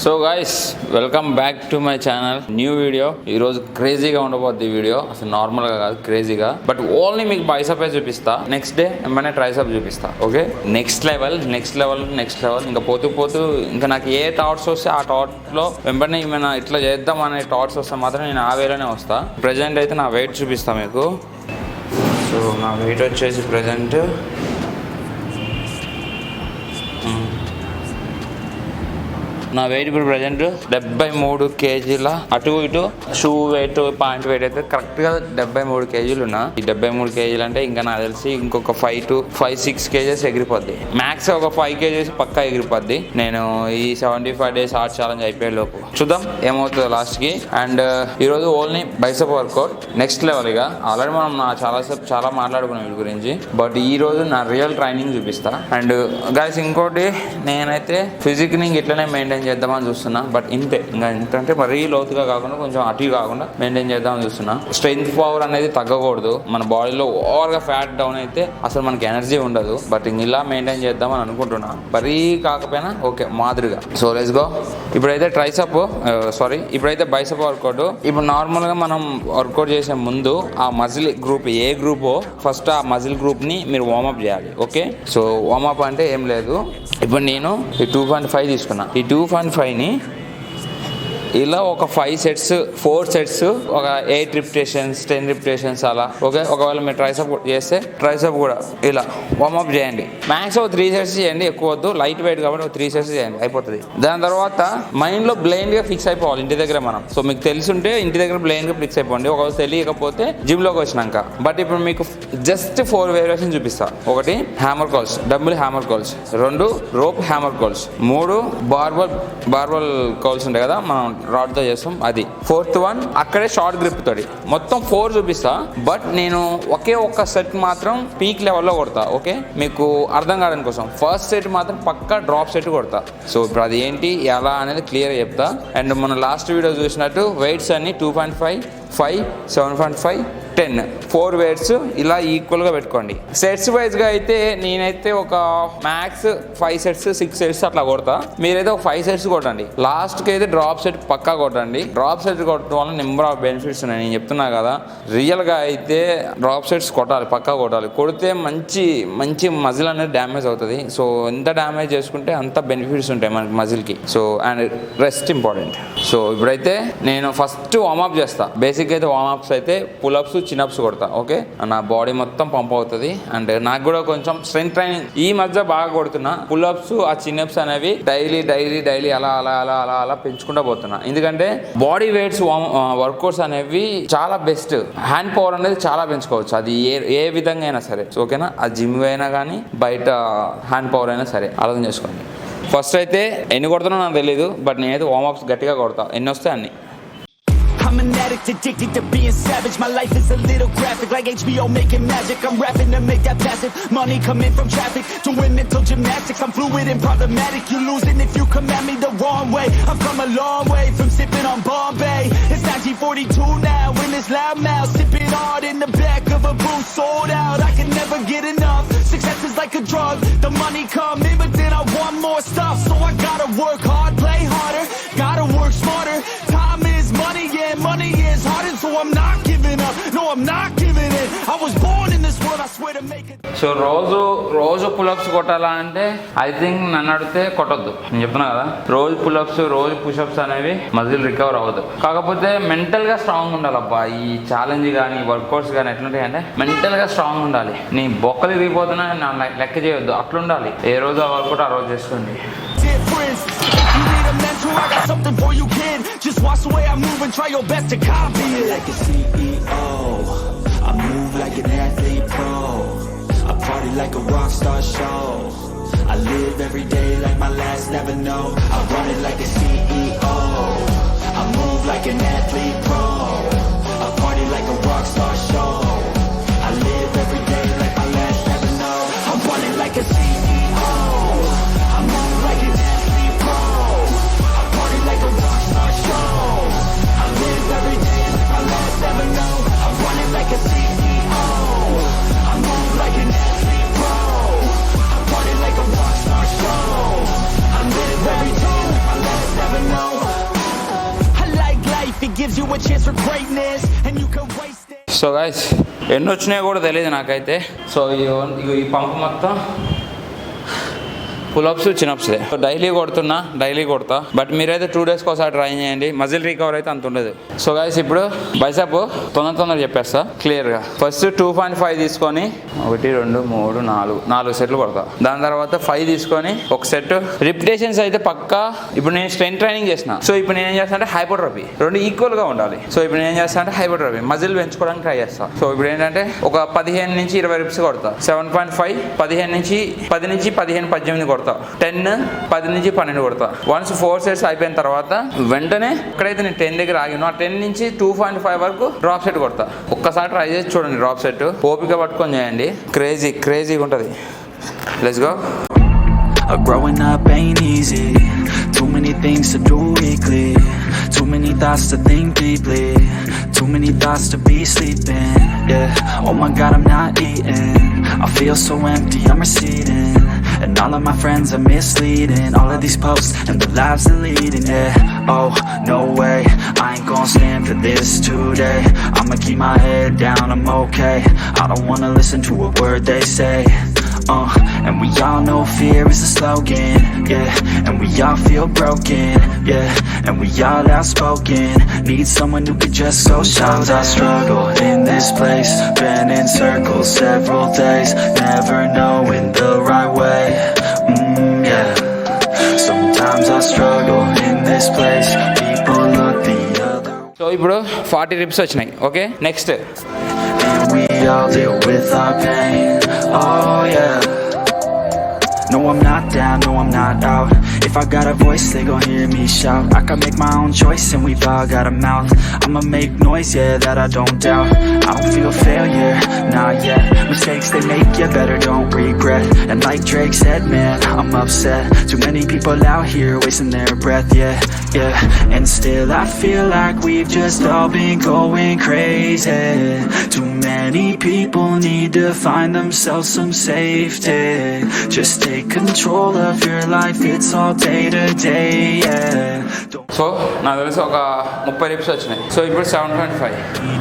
So guys welcome back to my channel. New video. ఈరోజు క్రేజీగా ఉండబోద్ది ఈ వీడియో. అసలు నార్మల్గా కాదు, క్రేజీగా. బట్ ఓన్లీ మీకు బైసప్ చూపిస్తా. నెక్స్ట్ డే ఏమైనా ట్రైసప్ చూపిస్తా. Okay, next level. ఇంకా పోతూ ఇంకా నాకు ఏ థాట్స్ వస్తే ఆ థాట్లో వెంబడి ఏమైనా ఇట్లా చేద్దాం అనే థాట్స్ వస్తే మాత్రం నేను ఆ వేలోనే వస్తా. ప్రజెంట్ అయితే నా వెయిట్ చూపిస్తా మీకు. సో నా వెయిట్ వచ్చేసి ప్రజెంట్ నా వెయిట్ ఇప్పుడు ప్రజెంట్ 73 కేజీల. అటు ఇటు షూ వెయిట్ పాయింట్ వెయిట్ అయితే కరెక్ట్గా 73 కేజీలు ఉన్నా. ఈ 73 కేజీలు అంటే ఇంకా నాకు తెలిసి ఇంకొక 5-6 కేజెస్ ఎగిరిపోద్ది. మ్యాక్స్ ఒక 5 కేజెస్ పక్కా ఎగిరిపోద్ది నేను ఈ 75 డేస్ హార్ట్ ఛాలెంజ్ అయిపోయే లోపు. చూద్దాం ఏమవుతుందో లాస్ట్కి. అండ్ ఈరోజు only bicep workout next level. ఇక ఆల్రెడీ మనం చాలా మాట్లాడుకున్నాం వీటి గురించి. బట్ ఈ రోజు నా రియల్ ట్రైనింగ్ చూపిస్తా. అండ్ గైస్ ఇంకోటి, నేనైతే ఫిజిక్ని ఇట్లనే మెయింటైన్ చేద్దామని చూస్తున్నా. బట్ ఇంతే, ఇంకా ఏంటంటే మరీ లోతుగా కాకుండా కొంచెం అటు కాకుండా మెయింటైన్ చేద్దామని చూస్తున్నా. స్ట్రెంగ్త్ పవర్ అనేది తగ్గకూడదు. మన బాడీలో ఓవర్గా ఫ్యాట్ డౌన్ అయితే అసలు మనకి ఎనర్జీ ఉండదు. బట్ ఇలా మెయింటైన్ చేద్దామని అనుకుంటున్నా. మరీ కాకపోయినా ఓకే మాదిరిగా. So let's go. ఇప్పుడైతే ఇప్పుడైతే బైసెప్ వర్కౌట్. ఇప్పుడు నార్మల్గా మనం వర్కౌట్ చేసే ముందు ఆ మజిల్ గ్రూప్ ఏ గ్రూపో ఫస్ట్ ఆ మజిల్ గ్రూప్ని మీరు వార్మప్ చేయాలి. ఓకే, సో వార్మప్ అంటే ఏం లేదు. ఇప్పుడు నేను ఈ 2.5 తీసుకున్నా. ఈ 2.5ని ఇలా ఒక 5 సెట్స్ 4 సెట్స్ ఒక 8 రిపిటేషన్స్ 10 రిపిటేషన్స్ అలా. ఓకే, ఒకవేళ మీరు ట్రైసప్ చేస్తే ట్రైసప్ కూడా ఇలా వార్మప్ చేయండి. మ్యాక్స్ ఒక 3 సెట్స్ చేయండి, ఎక్కువ వద్దు. లైట్ వెయిట్ కాబట్టి ఒక 3 సెట్స్ చేయండి, అయిపోతుంది. దాని తర్వాత మైండ్లో బ్లైండ్గా ఫిక్స్ అయిపోవాలి ఇంటి దగ్గర మనం. సో మీకు తెలుసుంటే ఇంటి దగ్గర బ్లైండ్గా ఫిక్స్ అయిపోండి. ఒకవేళ తెలియకపోతే జిమ్లోకి వచ్చినాక. బట్ ఇప్పుడు మీకు జస్ట్ 4 వేరియేషన్ చూపిస్తా. 1 hammer curls, double hammer curls. 2 rope hammer curls. 3 barbell curls ఉంటాయి కదా మనం రాడ్తో చేస్తాం, అది. 4th వన్ అక్కడే షార్ట్ గ్రిప్ తోటి. మొత్తం 4 చూపిస్తా. బట్ నేను ఒక్క సెట్ మాత్రం పీక్ లెవెల్లో కొడతా. ఓకే, మీకు అర్థం కావడానికి కోసం ఫస్ట్ సెట్ మాత్రం పక్కా డ్రాప్ సెట్ కొడతా. సో ఇప్పుడు అది ఏంటి ఎలా అనేది క్లియర్గా చెప్తా. అండ్ మన లాస్ట్ వీడియో చూసినట్టు వెయిట్స్ అన్ని 2.5, 5, 7.5, 10 4 వెయిట్స్ ఇలా ఈక్వల్గా పెట్టుకోండి. సెట్స్ వైజ్గా అయితే నేనైతే ఒక మ్యాక్స్ 5 సెట్స్ 6 సెట్స్ అట్లా కొడతా. మీరైతే ఒక 5 సెట్స్ కొట్టండి. లాస్ట్కి అయితే డ్రాప్ సెట్ పక్కా కొట్టండి. డ్రాప్ సెట్ కొట్టడం వల్ల నెంబర్ ఆఫ్ బెనిఫిట్స్ ఉన్నాయి. నేను చెప్తున్నా కదా, రియల్గా అయితే డ్రాప్ సెట్స్ కొట్టాలి, పక్కా కొట్టాలి. కొడితే మంచి మజిల్ అనేది డ్యామేజ్ అవుతుంది. సో ఎంత డ్యామేజ్ చేసుకుంటే అంత బెనిఫిట్స్ ఉంటాయి మనకి మజిల్కి. So and rest important. So ఇప్పుడైతే నేను ఫస్ట్ వార్మప్ చేస్తా. బేసిక్ అయితే వార్మప్స్ అయితే పుల్అప్స్ చిన్అప్స్ కొడతా. ఓకే, నా బాడీ మొత్తం పంప్ అవుతుంది. అండ్ నాకు కూడా కొంచెం స్ట్రెంగ్త్ ట్రైనింగ్ ఈ మధ్య బాగా కొడుతున్నా. పుల్అప్స్ ఆ చిన్అప్స్ అనేవి డైలీ అలా పెంచుకుంటూ పోతున్నా. ఎందుకంటే బాడీ వెయిట్స్ వర్కౌట్స్ అనేవి చాలా బెస్ట్. హ్యాండ్ పవర్ అనేది చాలా పెంచుకోవచ్చు. అది ఏ విధంగా అయినా సరే. ఓకేనా, అది జిమ్ అయినా కానీ బయట హ్యాండ్ పవర్ అయినా సరే అర్థం చేసుకోండి. ఫస్ట్ అయితే ఎన్ని కొడుతున్నా నాకు తెలియదు. బట్ నేనైతే వార్మప్స్ గట్టిగా కొడతా. ఎన్ని వస్తే అన్ని. I'm an addict, addicted to being savage. My life is a little graphic, like HBO making magic. I'm rapping to make that passive money coming from traffic. Doing mental gymnastics, I'm fluid and problematic. You losing if you come at me the wrong way. I've come a long way from sipping on Bombay. It's 1942 now, in this loud mouth, sipping hard in the back of a booth, sold out. I can never get enough. Success is like a drug. The money come in, but then I want more stuff. So I gotta work hard, play harder, gotta work smarter. Time is money, yeah, money is harder, so I'm not giving up. No, I'm not giving in. I was born in this world, I swear to make it. So రోజు pull-ups కొట్టాలా అంటే I think నన్ను అడిగితే కొట్టొద్దు. నేను చెప్తున్నా కదా, రోజు pull-ups రోజు పుషప్స్ అనేవి మజిల్ రికవర్ అవ్వదు. కాకపోతే మెంటల్గా స్ట్రాంగ్ ఉండాలి. అబ్బా ఈ ఛాలెంజ్ కానీ వర్కౌట్స్ కానీ ఎట్లుంటాయి అంటే మెంటల్గా స్ట్రాంగ్ ఉండాలి. నీ బొక్కలు విరిగిపోతున్నా లెక్క చేయొద్దు, అట్లుండాలి. ఏ రోజు ఆ వర్కౌట్ ఆ రోజు చేసుకోండి. I got something for you, kid. Just watch the way I move and try your best to copy it. Like a CEO, I move like an athlete pro. I party like a rock star show. I live every day like my last, never know. I run it like a CEO. I move like an athlete pro. I party like a rock star show. I live every day like my last, never know. I'm running like a CEO. I move like an athlete pro. I party like a rock star show. I live every day like my last, never know. I'm running like a CEO. I move like an athlete pro. I party like a rock star show. I live every day like my last, gives you a chance for greatness, and you can waste it. So guys ఎన్ని వచ్చినాయో కూడా తెలియదు నాకైతే. So ఈ పంపు మొత్తం pull-ups చిన్అప్స్ daily కొడతా. But మీరైతే 2 days ఒకసారి ట్రై చేయండి. మజిల్ రికవర్ అయితే అంత ఉండదు. సో గైస్ ఇప్పుడు బైసెప్ తొందర చెప్పేస్తా క్లియర్గా. ఫస్ట్ 2.5 తీసుకొని 1 2 3 4 సెట్లు కొడతా. దాని తర్వాత 5 తీసుకొని ఒక సెట్. రిపిటేషన్స్ అయితే పక్కా. ఇప్పుడు నేను స్ట్రెంత్ ట్రైనింగ్ చేసిన. సో ఇప్పుడు నేను ఏం చేస్తాను అంటే హైపర్ట్రోఫీ 2 ఈక్వల్గా ఉండాలి. సో ఇప్పుడు నేను ఏం చేస్తాను అంటే హైపర్ట్రోఫీ మజిల్ పెంచుకోవడానికి ట్రై చేస్తా. సో ఇప్పుడు ఏంటంటే ఒక 15 నుంచి 20 రిప్స్ కొడతా. 7.5 10 నుంచి 15 18 కొడతా. 10 10 నుంచి 12 కొడతా. వన్స్ 4 sets అయిపోయిన తర్వాత వెంటనే ఎక్కడైతే నేను 10 దగ్గర ఆగినో ఆ 10 నుంచి 2.5 వరకు డ్రాప్ సెట్ కొడతా. ఒక్కసారి ట్రై చేసి చూడండి డ్రాప్ సెట్. ఓపిక పట్టుకొని చేయండి. క్రేజీగా ఉంటుంది. Let's go. Growing up ain't easy. Too many things to do weekly. Too many thoughts to think deeply. Too many thoughts to be sleeping. Yeah. Oh my God, I'm not eating. I feel so empty, I'm receding. And all of my friends are misleading. All of these posts and the lives they're leading. Yeah. Oh, no way, I ain't gon' stand for this today. I'ma keep my head down, I'm okay. I don't wanna listen to a word they say. And we all know fear is a slogan, yeah. And we all feel broken, yeah. And we all outspoken. Need someone who could just go shout. Sometimes I struggle in this place. Been in circles several days. Never knowing the right way, yeah. Sometimes I struggle in this place. People look the other. So ఇప్పుడు 40 ribs వచ్చినాయి. Okay next. And we all deal with our pain. Oh yeah. No, I'm not down, no, I'm not out. If I got a voice, they gon' hear me shout. I can make my own choice and we've all got a mouth. I'ma make noise, yeah, that I don't doubt. I don't feel failure, not yet. Mistakes they make, you better don't regret. And like Drake said, man, I'm upset. Too many people out here wasting their breath, yeah. And still I feel like we've just all been going crazy. Too many people need to find themselves some safety. Just take control of your life, it's all day to day, yeah. So నాకు తెలిసి ఒక 30 ribs వచ్చినాయి. So ఇప్పుడు 7.5.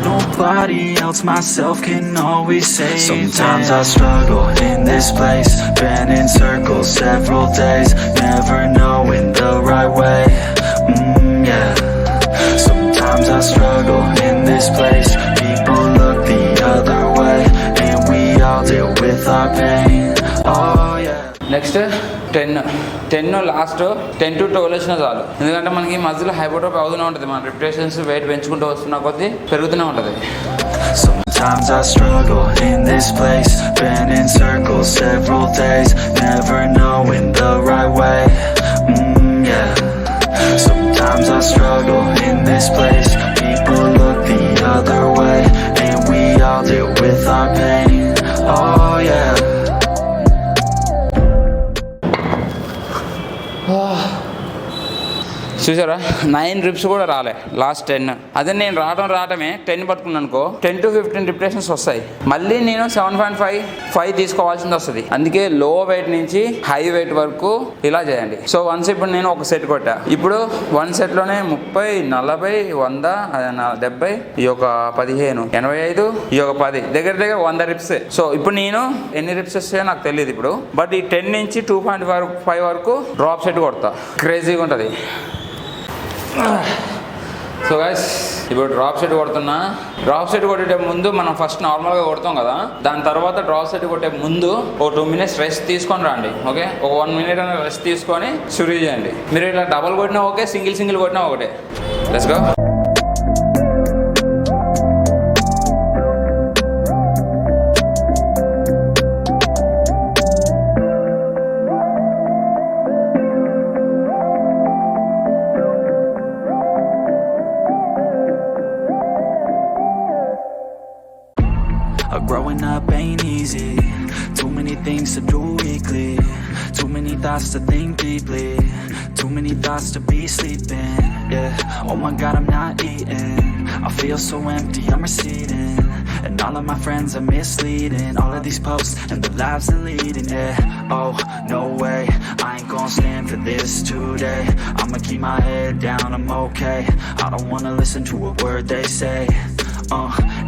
Nobody else, myself can always say. Sometimes I struggle in this place. Been in circles several days. Never knowing the right way, yeah. Sometimes I struggle in this place. People look the other way. And we all deal with our pain, oh yeah. Next 10 last 10 to 12 వచ్చినా చాలు. ఎందుకంటే మనకి మధ్యలో hypertrophy అవుతూనే ఉంటుంది. మన repetitions wait పెంచుకుంటూ వస్తున్న కొద్దీ పెరుగుతూనే ఉంటుంది. Sometimes I struggle in this place. Been in circles several days. Never knowing the right way, yeah. Sometimes I struggle in this place. People look the other way. And we all deal with our pain, oh yeah. చూసారా 9 ribs కూడా రాలే last 10. అదే నేను రావటమే 10 పట్టుకున్నాను అనుకో 10 to 15 repetitions వస్తాయి. మళ్ళీ నేను 7.5 తీసుకోవాల్సింది వస్తుంది. అందుకే లో వెయిట్ నుంచి హై వెయిట్ వరకు ఇలా చేయండి. సో వన్స్ ఇప్పుడు నేను ఒక సెట్ కొట్టా. ఇప్పుడు 1 సెట్లోనే 30 40 100 70 ఈ ఒక 15 85 ఈ ఒక 10 దగ్గర 100 రిప్స్. సో ఇప్పుడు నేను ఎన్ని రిప్స్ వస్తాయో నాకు తెలియదు ఇప్పుడు. బట్ ఈ 10 నుంచి 2.5 వరకు డ్రాప్ సెట్ కొడతా. క్రేజీగా ఉంటుంది. సో గైస్ ఇప్పుడు డ్రాప్ సెట్ కొడుతున్నా. డ్రాప్ సెట్ కొట్టే ముందు మనం ఫస్ట్ నార్మల్గా కొడతాం కదా. దాని తర్వాత డ్రాప్ సెట్ కొట్టే ముందు ఒక 2 minutes రెస్ట్ తీసుకొని రండి. ఓకే ఒక 1 minute అని రెస్ట్ తీసుకొని షురూ చేయండి. మీరు ఇట్లా డబల్ కొట్టినా ఓకే, సింగిల్ కొట్టినా ఒకటే. Let's go. Growing up ain't easy. Too many things to do weekly. Too many thoughts to think deeply. Too many thoughts to be sleeping, yeah. Oh my God, I'm not eating. I feel so empty, I'm receding. And all of my friends are misleading. All of these posts and the lives they're leading, yeah. Oh, no way, I ain't gon' I'll stand for this today. I'ma keep my head down, I'm okay. I don't wanna listen to a word they say.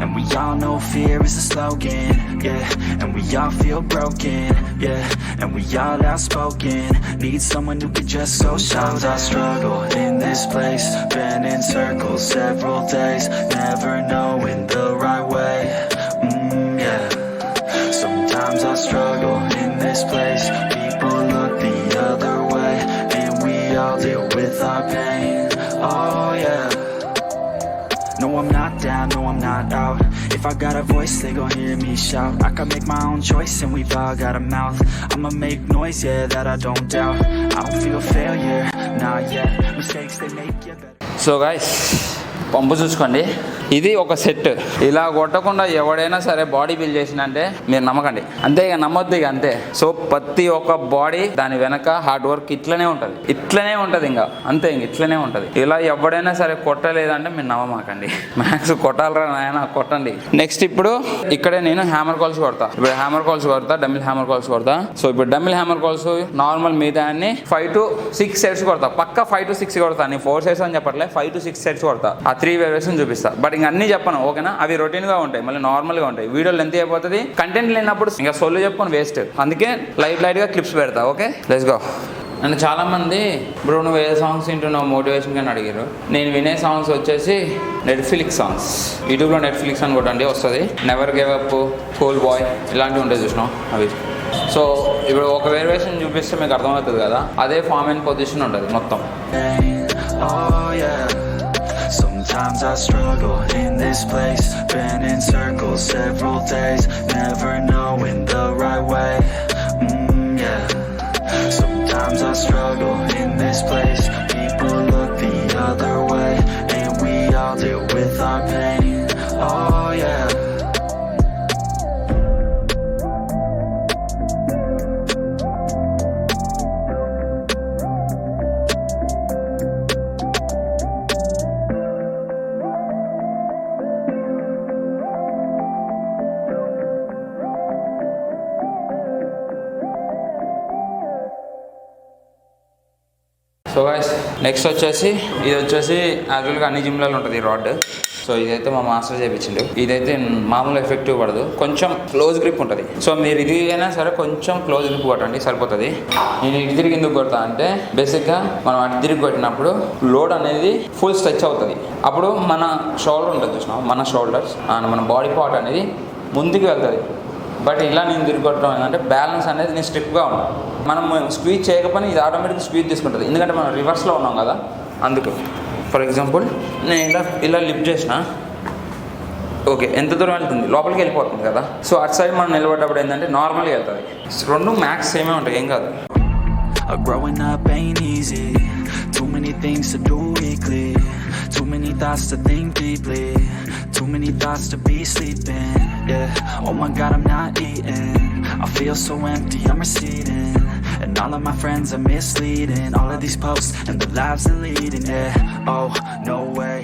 And we all know fear is a slogan, yeah. And we all feel broken, yeah. And we all outspoken. Need someone who could just go. Sometimes I struggle in this place, been in circles several days, never knowing the right way. Yeah. Sometimes I struggle in this place, people look the other way, and we all deal with our pain. Oh yeah. No, I'm not down, no, I'm not out. If I got a voice, they gon' hear me shout. I can make my own choice and we've all got a mouth. I'ma make noise, yeah, that I don't doubt. I don't feel failure, not yet. Mistakes, they make you better. So guys pump చూసుకోండి, ఇది ఒక set. ఇలా కొట్టకుండా ఎవడైనా సరే body build చేసినంటే మీరు నమ్మకండి, అంతే ఇక నమ్మొద్దు ఇక అంతే. సో ప్రతి ఒక్క బాడీ దాని వెనక హార్డ్ వర్క్ ఇట్లనే ఉంటుంది ఇంకా అంతే, ఇంక ఇట్లనే ఉంటుంది. ఇలా ఎవడైనా సరే కొట్టలేదంటే మీరు నమ్మమాకండి. మ్యాక్స్ కొట్టాలరా నాయన, కొట్టండి. నెక్స్ట్ ఇప్పుడు ఇక్కడే నేను హ్యామర్ కాల్స్ కొడతా. ఇప్పుడు హ్యామర్ కాల్స్ కొడతా, డమిల్ హ్యామర్ కాల్స్ కొడతా. సో ఇప్పుడు డమిల్ హ్యామర్ కాల్స్ నార్మల్ మిగతా అన్ని 5 to 6 సెట్స్ కొడతా. పక్క 5 to 6 కొడతా. నేను 4 సెట్స్ అని చెప్పట్లే, 5 to 6 సెట్స్ కొడతా. ఆ 3 వేరియేషన్ చూపిస్తా. బట్ ఇంకా అన్ని చెప్పను, ఓకేనా? అవి రొటీన్గా ఉంటాయి, మళ్ళీ నార్మల్గా ఉంటాయి. వీడియో లెంత్ అయిపోతుంది, కంటెంట్ లేనప్పుడు ఇంకా సొల్లు చెప్పుకొని వేస్ట్. అందుకే లైట్గా క్లిప్స్ పెడతా. Okay, let's go. నన్ను చాలామంది బ్రో నువ్వు ఏ సాంగ్స్ వింటున్నావు మోటివేషన్ కానీ అడిగారు. నేను వినే సాంగ్స్ వచ్చేసి నెట్ఫ్లిక్స్ సాంగ్స్. యూట్యూబ్లో నెట్ఫ్లిక్స్ అని కొట్టండి వస్తుంది. Never give up, cool bye ఇలాంటివి ఉంటాయి చూసినాం అవి. సో ఇప్పుడు ఒక వేరియేషన్ చూపిస్తే మీకు అర్థమవుతుంది కదా, అదే ఫామ్ అండ్ పొజిషన్ ఉంటుంది మొత్తం. Oh yeah. Sometimes I struggle in this place, been in circles several days, never knowing the right way. Yeah. Sometimes I struggle in this place, people look the other way, and we all deal with our pain. Oh yeah. So guys next వచ్చేసి ఇది వచ్చేసి యాక్చువల్గా అన్ని జిమ్లలో ఉంటుంది ఈ rod. So ఇదైతే మా master చేయించిండు. ఇదైతే మామూలు ఎఫెక్టివ్ పడదు, కొంచెం క్లోజ్ గ్రిప్ ఉంటుంది. సో మీరు ఇది అయినా సరే కొంచెం క్లోజ్ గ్రిప్ కొట్టండి సరిపోతుంది. నేను ఇటు తిరిగి ఎందుకు కొడతా అంటే బేసిక్గా మనం అటు తిరిగి కొట్టినప్పుడు లోడ్ అనేది ఫుల్ స్ట్రెచ్ అవుతుంది. అప్పుడు మన షోల్డర్ ఉంటుంది చూసినాం, మన షోల్డర్స్ మన బాడీ పార్ట్ అనేది ముందుకు వెళ్తుంది. బట్ ఇలా నేను తిరిగి కొట్టడం ఏంటంటే బ్యాలెన్స్ అనేది నేను స్ట్రిప్గా ఉన్నాను. మనం స్క్వీజ్ చేయకపోయినా ఇది ఆటోమేటిక్గా స్క్వీజ్ తీసుకుంటుంది, ఎందుకంటే మనం రివర్స్లో ఉన్నాం కదా అందుకు. ఫర్ ఎగ్జాంపుల్ నేను ఇలా లిఫ్ట్ చేసిన, ఓకే ఎంత దూరం వెళ్తుంది, లోపలికి వెళ్ళిపోతుంది కదా. సో అటు సైడ్ మనం నిలబడ్డప్పుడు ఏంటంటే నార్మల్గా వెళ్తుంది. రెండు మ్యాక్స్ సేమే ఉంటాయి, ఏం కాదు. Growing up ain't easy, too many things to do weekly, too many thoughts to think deeply, too many thoughts to be sleeping, yeah. Oh my God, I'm not eating, I feel so empty, I'm receding, and all of my friends are misleading, all of these posts and the lives they're leading, yeah. Oh, no way.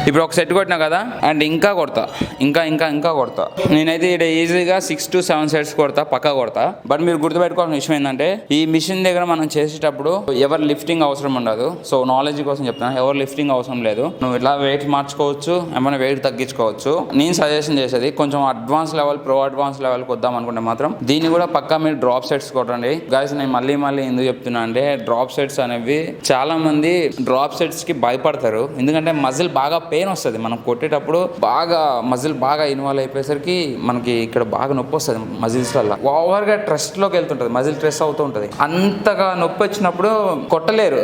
ఇప్పుడు ఒక set కొట్టినా కదా, and ఇంకా కొడతా, ఇంకా కొడతా. నేనైతే ఇక్కడ ఈజీగా 6 to 7 సెట్స్ కొడతా, పక్కా కొడతా. బట్ మీరు గుర్తుపెట్టుకోవాల్సిన విషయం ఏంటంటే ఈ మిషన్ దగ్గర మనం చేసేటప్పుడు ఎవరు లిఫ్టింగ్ అవసరం ఉండదు. సో నాలెడ్జ్ కోసం చెప్తాను, ఎవరు లిఫ్టింగ్ అవసరం లేదు. నువ్వు ఇట్లా వెయిట్ మార్చుకోవచ్చు, ఏమైనా వెయిట్ తగ్గించుకోవచ్చు. నేను సజెషన్ చేసేది కొంచెం అడ్వాన్స్ లెవెల్, ప్రో అడ్వాన్స్ లెవెల్కి వద్దాం అనుకుంటే మాత్రం దీన్ని కూడా పక్కా మీరు డ్రాప్ సెట్స్ కొట్టండి. గాయస్ నేను మళ్ళీ ఎందుకు చెప్తున్నా అంటే డ్రాప్ సెట్స్ అనేవి చాలా మంది డ్రాప్ సెట్స్కి భయపడతారు, ఎందుకంటే మజిల్ బాగా పెయిన్ వస్తుంది. మనం కొట్టేటప్పుడు బాగా మజిల్ బాగా ఇన్వాల్వ్ అయిపోయేసరికి మనకి ఇక్కడ బాగా నొప్పి వస్తుంది మజిల్స్ వల్ల. ఓవర్గా ట్రెస్ట్లోకి వెళ్తుంటుంది, మజిల్ స్ట్రెస్ అవుతూ ఉంటుంది. అంతగా నొప్పి వచ్చినప్పుడు కొట్టలేరు,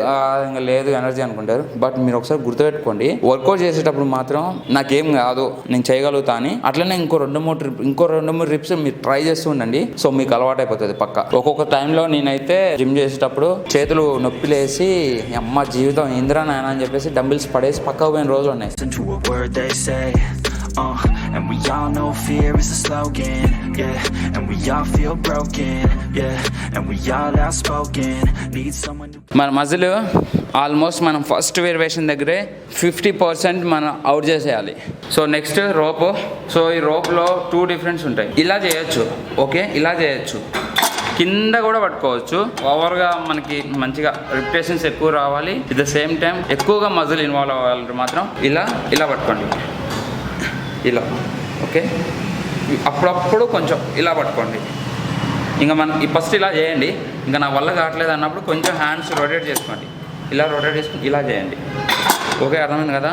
ఇంకా లేదు ఎనర్జీ అనుకుంటారు. బట్ మీరు ఒకసారి గుర్తుపెట్టుకోండి, వర్కౌట్ చేసేటప్పుడు మాత్రం నాకేం కాదు నేను చేయగలుగుతా అని అట్లనే ఇంకో రెండు మూడు రిప్స్ మీరు ట్రై చేస్తూ ఉండండి. సో మీకు అలవాటు అయిపోతుంది పక్క. ఒక్కొక్క టైంలో నేనైతే జిమ్ చేసేటప్పుడు చేతులు నొప్పిలేసి అమ్మ జీవితం ఏందిరా నాయన అని చెప్పేసి డంబిల్స్ పడేసి పక్కకు పోయిన రోజులు ఉన్నాయి. To a word they say, and we all know fear is a slogan, yeah, and we all feel broken, yeah, and we all outspoken, need someone to... మన మజిల్ ఆల్మోస్ట్ మనం ఫస్ట్ వేరియేషన్ దగ్గరే 50% మనం out చేసేయాలి. So next rope. So ఈ రోప్లో 2 difference ఉంటాయి. ఇలా చేయొచ్చు, okay, ఇలా చేయొచ్చు, కింద కూడా పట్టుకోవచ్చు. ఓవర్గా మనకి మంచిగా రిపిటేషన్స్ ఎక్కువ రావాలి, ఎట్ ద సేమ్ టైం ఎక్కువగా మజిల్ ఇన్వాల్వ్ అవ్వాలంటే మాత్రం ఇలా పట్టుకోండి, ఇలా. ఓకే, అప్పుడప్పుడు కొంచెం ఇలా పట్టుకోండి. ఇంకా మనం ఫస్ట్ ఇలా చేయండి. ఇంకా నా వల్ల కావట్లేదు అన్నప్పుడు కొంచెం హ్యాండ్స్ రొటేట్ చేసుకోండి, ఇలా రొటేట్ చేసుకుని ఇలా చేయండి. ఓకే, అర్థమైంది కదా?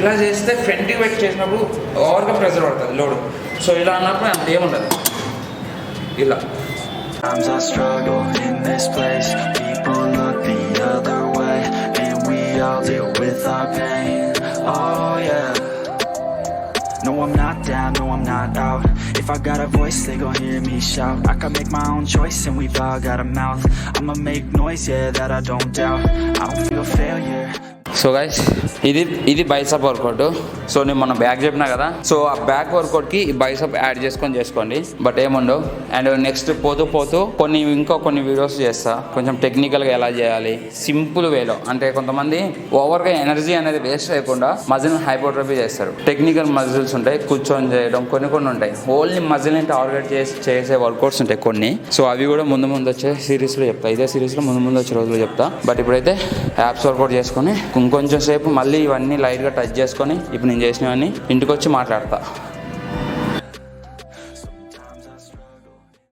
ఇలా చేస్తే ఫ్రంట్కి పెట్టి చేసినప్పుడు ఓవర్గా ప్రెషర్ పడుతుంది, లోడ్. సో ఇలా అన్నప్పుడు అంత ఏముండదు, ఇలా. No, I'm not down, no, I'm not out. If I got a voice, they gon' hear me shout. I can make my own choice and we've all got a mouth. I'ma make noise, yeah, that I don't doubt. I don't feel failure. So guys, ఇది bicep work out. So నేను మొన్న back చెప్పినా కదా, so ఆ back వర్కౌట్కి ఈ bicep add చేసుకోండి. But ఏముండవు. And next పోతూ కొన్ని వీడియోస్ చేస్తా, కొంచెం టెక్నికల్గా ఎలా చేయాలి సింపుల్ వేలో. అంటే కొంతమంది ఓవర్గా ఎనర్జీ అనేది వేస్ట్ అయ్యకుండా మజిల్ హైపోట్రోఫీ చేస్తారు. టెక్నికల్ మజిల్స్ ఉంటాయి, కూర్చొని చేయడం కొన్ని ఉంటాయి. ఓన్లీ మజిల్ని టార్గెట్ చేసే వర్కౌట్స్ ఉంటాయి కొన్ని. సో అవి కూడా ముందు వచ్చే సిరీస్లో చెప్తా, ఇదే సిరీస్లో ముందు వచ్చే రోజులు చెప్తా. బట్ ఇప్పుడైతే యాప్స్ వర్కౌట్ చేసుకొని ఇంకొంచెం సేపు మళ్ళీ ఇవన్నీ లైట్గా టచ్ చేసుకొని ఇప్పుడు నేను చేసినవన్నీ ఇంటికి వచ్చి మాట్లాడతా.